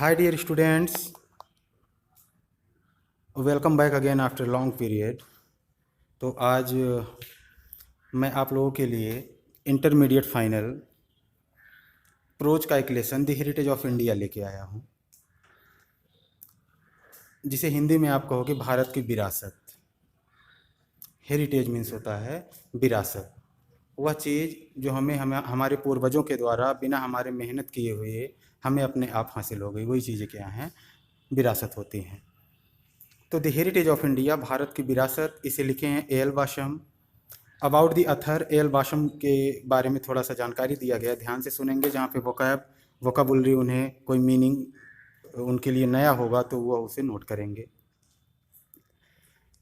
Hi dear students, welcome back again after long period। तो आज मैं आप लोगों के लिए इंटरमीडिएट फाइनल प्रोज का एक lesson the heritage of India लेके आया हूँ, जिसे हिंदी में आप कहोगे भारत की विरासत। हेरिटेज मीन्स होता है विरासत, वह चीज़ जो हमें हमारे पूर्वजों के द्वारा बिना हमारे मेहनत किए हुए हमें अपने आप हासिल हो गई, वही चीज़ें क्या हैं, विरासत होती हैं। तो द हेरिटेज ऑफ इंडिया, भारत की विरासत, इसे लिखे हैं A L Basham. About the author, A L Basham के बारे में थोड़ा सा जानकारी दिया गया, ध्यान से सुनेंगे। जहाँ पे वोकाबुलरी उन्हें कोई मीनिंग उनके लिए नया होगा तो वह उसे नोट करेंगे।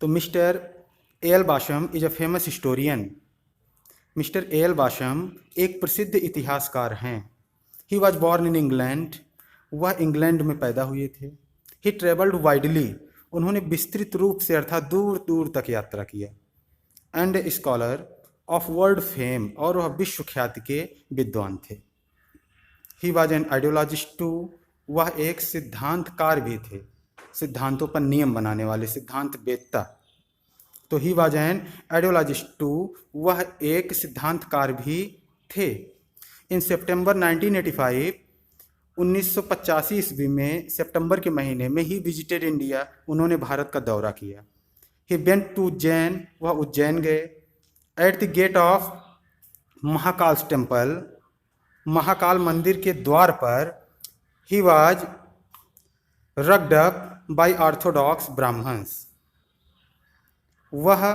तो mister A L Basham is a famous historian. Mister A L Basham एक प्रसिद्ध इतिहासकार हैं। He was born in England, वह इंग्लैंड में पैदा हुए थे। ही ट्रेवल्ड वाइडली, उन्होंने विस्तृत रूप से अर्थात दूर दूर तक यात्रा किया। And scholar of world fame, और वह विश्व ख्याति के विद्वान थे। He was an ideologist too, वह एक सिद्धांतकार भी थे, सिद्धांतों पर नियम बनाने वाले, सिद्धांत वेत्ता। तो he was an ideologist too, वह एक सिद्धांतकार भी थे। इन सितंबर 1985, 1985 ईस्वी में सितंबर के महीने में ही विजिटेड इंडिया, उन्होंने भारत का दौरा किया। ही वेंट टू उज्जैन, वह उज्जैन गए। At the gate of Mahakal temple, Mahakal मंदिर के द्वार पर, he was rugged up by orthodox Brahmans, वह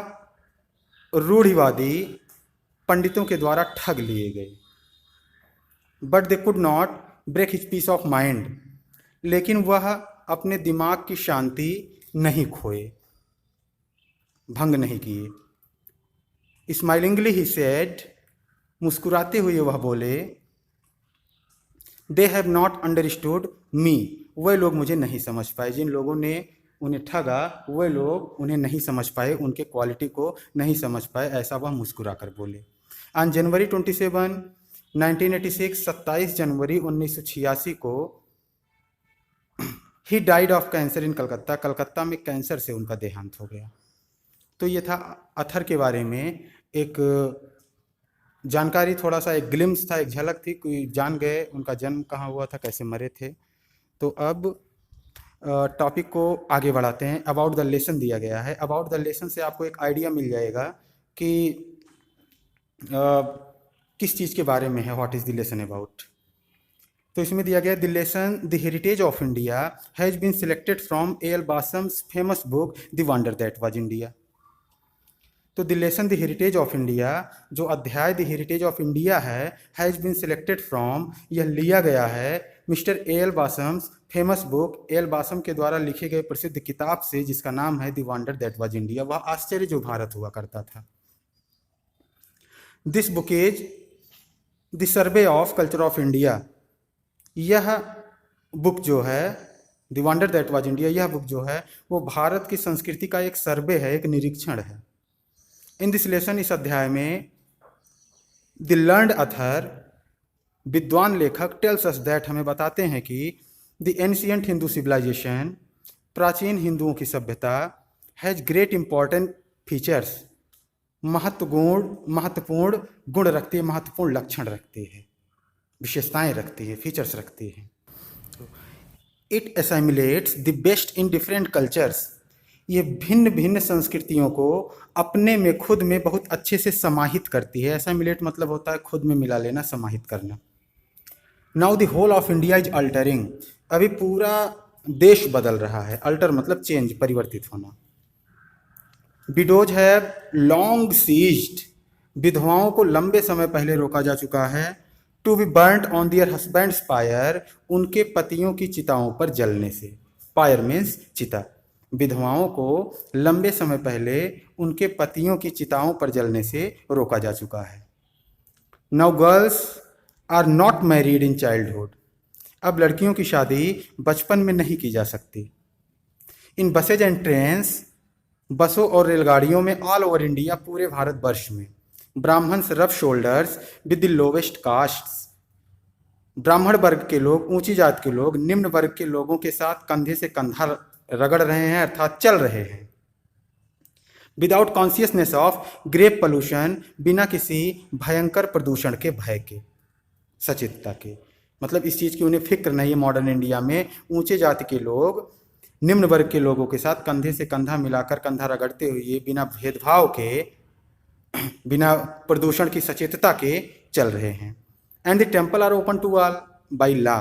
रूढ़िवादी पंडितों के द्वारा ठग लिए गए। But they could not break his peace of mind, लेकिन वह अपने दिमाग की शांति नहीं खोए, भंग नहीं किए। स्माइलिंगली ही सेड, मुस्कुराते हुए वह बोले, दे हैव नॉट अंडरस्टूड मी, वे लोग मुझे नहीं समझ पाए। जिन लोगों ने उन्हें ठगा वे लोग उन्हें नहीं समझ पाए, उनके क्वालिटी को नहीं समझ पाए, ऐसा वह मुस्कुरा कर बोले। ऑन जनवरी 27, 1986, 27 जनवरी 1986 को, he died of cancer in Calcutta, Calcutta में कैंसर से उनका देहांत हो गया। तो ये था अथर के बारे में एक जानकारी, थोड़ा सा एक ग्लिम्स था, एक झलक थी, कोई जान गए उनका जन्म कहाँ हुआ था, कैसे मरे थे। तो अब टॉपिक को आगे बढ़ाते हैं। अबाउट द लेसन दिया गया है। अबाउट द लेसन से आपको एक आइडिया मिल जाएगा कि किस चीज़ के बारे में है, what is the lesson about. तो इसमें दिया गया, the lesson the heritage of India has been selected from A L Basham's famous book the wonder that was India. तो the lesson the heritage of India, जो अध्याय the heritage of India है, has been selected from, यह लिया गया है mister A L Basham's famous book, A L Basham के द्वारा लिखे गए प्रसिद्ध किताब से, जिसका नाम है the wonder that was India, वह आश्चर्य जो भारत हुआ करता था। This book is the survey of culture of India, यह बुक जो है the wonder that was India, यह बुक जो है वो भारत की संस्कृति का एक सर्वे है, एक निरीक्षण है। इन दिस लेसन, इस अध्याय में, द लर्नड अथर, विद्वान लेखक, टेल्स अस दैट, हमें बताते हैं कि द एंशियंट हिंदू सिविलाइजेशन, प्राचीन हिंदुओं की सभ्यता, हैज़ ग्रेट इंपॉर्टेंट फीचर्स, महत्वपूर्ण गुण रखती है, महत्वपूर्ण लक्षण रखती है, विशेषताएं रखती है, फीचर्स रखती है। It assimilates the best in different cultures, ये भिन्न भिन्न संस्कृतियों को अपने में, खुद में बहुत अच्छे से समाहित करती है। एसिमुलेट मतलब होता है खुद में मिला लेना, समाहित करना। Now the whole of India is altering, अभी पूरा देश बदल रहा है। अल्टर मतलब चेंज, परिवर्तित होना। विडोज हैव लॉन्ग सीज्ड, विधवाओं को लंबे समय पहले रोका जा चुका है। To be burned on their husbands fire, उनके पतियों की चिताओं पर जलने से। फायर मीन्स चिता। विधवाओं को लंबे समय पहले उनके पतियों की चिताओं पर जलने से रोका जा चुका है। Now girls are not married in childhood, अब लड़कियों की शादी बचपन में नहीं की जा सकती। इन बसेज एंड ट्रेन्स, बसों और रेलगाड़ियों में, ऑल ओवर इंडिया, पूरे भारतवर्ष में, ब्राह्मण्स रब shoulders with the lowest castes, ब्राह्मण वर्ग के लोग, ऊंची जात के लोग निम्न वर्ग के लोगों के साथ कंधे से कंधा रगड़ रहे हैं, अर्थात चल रहे हैं। Without consciousness of grave pollution, बिना किसी भयंकर प्रदूषण के, भय के, सचेतता के, मतलब इस चीज़ की उन्हें फिक्र नहीं है। मॉडर्न इंडिया में ऊंचे जाति के लोग निम्न वर्ग के लोगों के साथ कंधे से कंधा मिलाकर, कंधा रगड़ते हुए, बिना भेदभाव के, बिना प्रदूषण की सचेतता के चल रहे हैं। And the temple are open to all by law,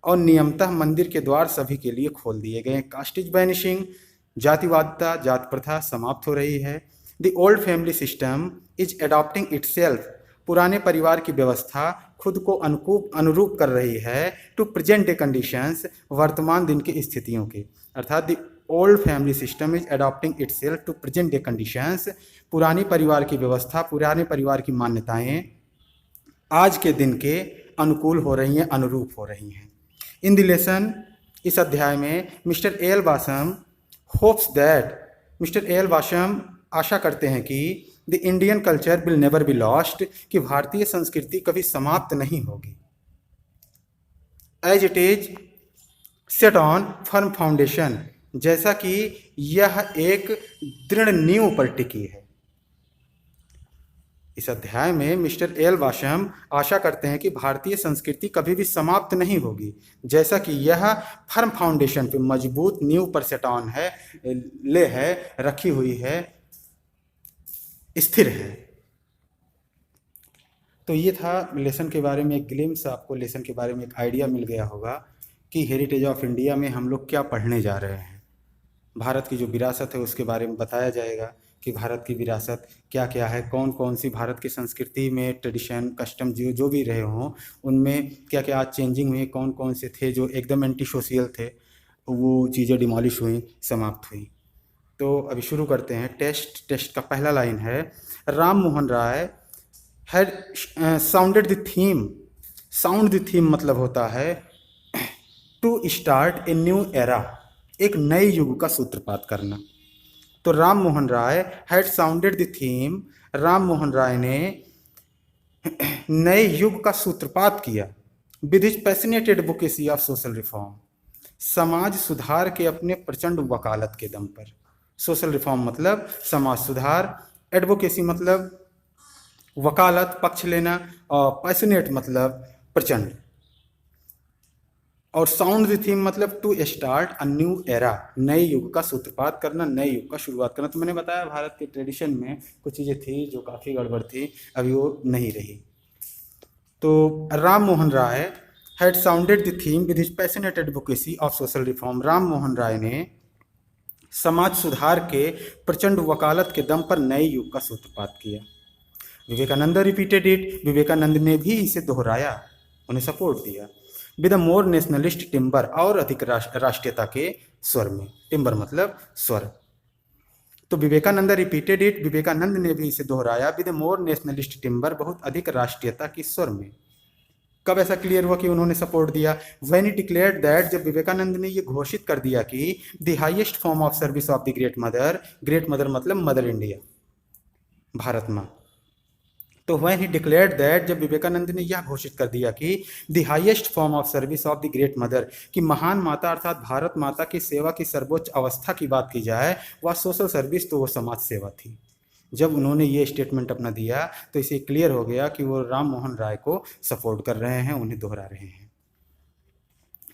और नियमतः मंदिर के द्वार सभी के लिए खोल दिए गए। कास्ट इज वैनिशिंग, जातिवादिता, जात प्रथा समाप्त हो रही है। The old family system is adopting itself, पुराने परिवार की व्यवस्था खुद को अनुरूप कर रही है टू प्रेजेंट डे कंडीशंस, वर्तमान दिन की स्थितियों के, अर्थात the old family system is adopting itself to present day conditions, पुरानी परिवार की व्यवस्था, पुराने परिवार की मान्यताएं आज के दिन के अनुकूल हो रही हैं, अनुरूप हो रही हैं। इन द लेसन, इस अध्याय में mister L Basham hopes that, mister L Basham आशा करते हैं कि the Indian culture will never be lost, कि भारतीय संस्कृति कभी समाप्त नहीं होगी। As it is set on firm foundation, जैसा कि यह एक दृढ़ नींव पर टिकी है। इस अध्याय में मिस्टर एल वाशम आशा करते हैं कि भारतीय संस्कृति कभी भी समाप्त नहीं होगी, जैसा कि यह फर्म फाउंडेशन पे, मजबूत नींव पर सेट ऑन है, ले है, रखी हुई है, स्थिर है। तो ये था लेसन के बारे में एक ग्लिम्स, आपको लेसन के बारे में एक आइडिया मिल गया होगा कि हेरिटेज ऑफ इंडिया में हम लोग क्या पढ़ने जा रहे हैं। भारत की जो विरासत है उसके बारे में बताया जाएगा कि भारत की विरासत क्या क्या है, कौन कौन सी भारत की संस्कृति में ट्रेडिशन, कस्टम जो भी रहे हों उनमें क्या क्या आज चेंजिंग हुई, कौन कौन से थे जो एकदम एंटी सोशल थे, वो चीज़ें डिमोलिश हुई, समाप्त हुई। तो अभी शुरू करते हैं। टेस्ट का पहला लाइन है, Ram Mohan Roy had sounded the theme. Sound the theme मतलब होता है to start a new era, एक नए युग का सूत्रपात करना। तो Ram Mohan Roy had sounded the theme, Ram Mohan Roy ने नए युग का सूत्रपात किया। With his passionate advocacy of social reform, समाज सुधार के अपने प्रचंड वकालत के दम पर। सोशल रिफॉर्म मतलब समाज सुधार, एडवोकेसी मतलब वकालत, पक्ष लेना, और पैशनेट मतलब प्रचंड, और साउंड द थीम मतलब to start a new era, नए युग का सूत्रपात करना, नए युग का शुरुआत करना। तो मैंने बताया भारत के ट्रेडिशन में कुछ चीज़ें थी जो काफ़ी गड़बड़ थी, अभी वो नहीं रही। तो Ram Mohan Roy had sounded the theme with his passionate advocacy of social reform, Ram Mohan Roy ने समाज सुधार के प्रचंड वकालत के दम पर नए युग का सूत्रपात किया। विवेकानंद रिपीटेड इट, विवेकानंद ने भी इसे दोहराया, उन्हें सपोर्ट दिया। With a more nationalist timber, और अधिक राष्ट्रीयता के स्वर में। टिम्बर मतलब स्वर। तो विवेकानंद रिपीटेड इट, विवेकानंद ने भी इसे दोहराया। With a more nationalist timber, बहुत अधिक राष्ट्रीयता की स्वर में। कब ऐसा क्लियर हुआ कि उन्होंने सपोर्ट दिया? व्हेन ही डिक्लेयर्ड दैट, जब विवेकानंद ने ये घोषित कर दिया कि the highest form of service of the great mother, great mother मतलब मदर इंडिया, भारत माँ। तो व्हेन ही डिक्लेयर्ड दैट, जब विवेकानंद ने यह घोषित कर दिया कि the highest form of service of the great mother, कि महान माता अर्थात भारत माता की सेवा की सर्वोच्च अवस्था की बात की जाए वह सोशल सर्विस, तो वो समाज सेवा थी। जब उन्होंने ये स्टेटमेंट अपना दिया तो इसे क्लियर हो गया कि वो राम मोहन राय को सपोर्ट कर रहे हैं, उन्हें दोहरा रहे हैं।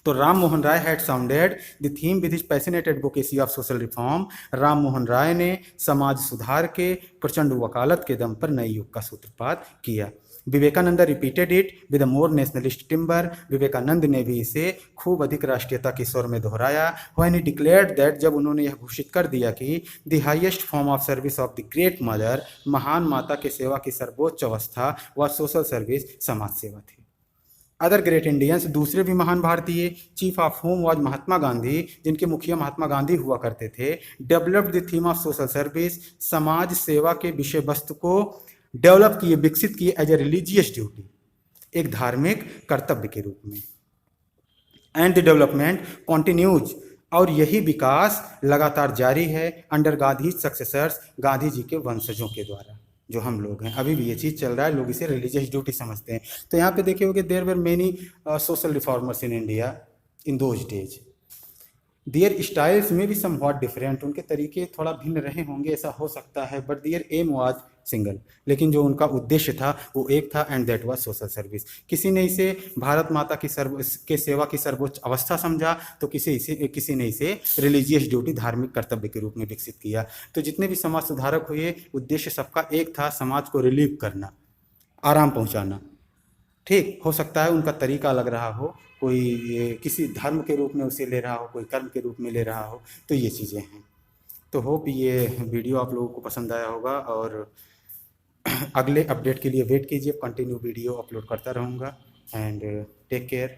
तो Ram Mohan Roy had sounded the theme with his passionate advocacy of social reform, Ram Mohan Roy ने समाज सुधार के प्रचंड वकालत के दम पर नए युग का सूत्रपात किया। Vivekananda repeated it with a more nationalist timber, Vivekananda ने भी इसे खूब अधिक राष्ट्रीयता के स्वर में दोहराया। व्हेन ही डिक्लेयर्ड दैट, जब उन्होंने यह घोषित कर दिया कि the highest form of service of the great mother, महान माता के सेवा की सर्वोच्च अवस्था व सोशल सर्विस, समाज सेवा थी। अदर ग्रेट इंडियंस, दूसरे भी महान भारतीय, chief of home was Mahatma Gandhi, जिनके मुखिया महात्मा गांधी हुआ करते थे, developed the theme of social service, समाज सेवा के विषय वस्तु को डेवलप किए, विकसित किए एज ए रिलीजियस ड्यूटी, एक धार्मिक कर्तव्य के रूप में। एंड द डेवलपमेंट कॉन्टिन्यूज, और यही विकास लगातार जारी है अंडर गांधी सक्सेसर्स, गांधी जी के वंशजों के द्वारा। जो हम लोग हैं, अभी भी ये चीज़ चल रहा है, लोग इसे रिलीजियस ड्यूटी समझते हैं। तो यहाँ पे देखे होगे there were many social reformers in India in those days. Their styles में भी सम वॉट डिफरेंट, उनके तरीके थोड़ा भिन्न रहे होंगे, ऐसा हो सकता है, but their aim was single, लेकिन जो उनका उद्देश्य था वो एक था, and that was social service. किसी ने इसे भारत माता की सेवा की सर्वोच्च अवस्था समझा, तो किसी ने इसे रिलीजियस ड्यूटी, धार्मिक कर्तव्य के रूप में विकसित किया। तो जितने भी समाज सुधारक हुए, उद्देश्य सबका एक था, समाज को रिलीव करना, आराम पहुंचाना। ठीक हो सकता है उनका तरीका लग रहा हो, कोई ये किसी धर्म के रूप में उसे ले रहा हो, कोई कर्म के रूप में ले रहा हो, तो ये चीज़ें हैं। तो होप ये वीडियो आप लोगों को पसंद आया होगा, और अगले अपडेट के लिए वेट कीजिए, कंटिन्यू वीडियो अपलोड करता रहूँगा। And take care.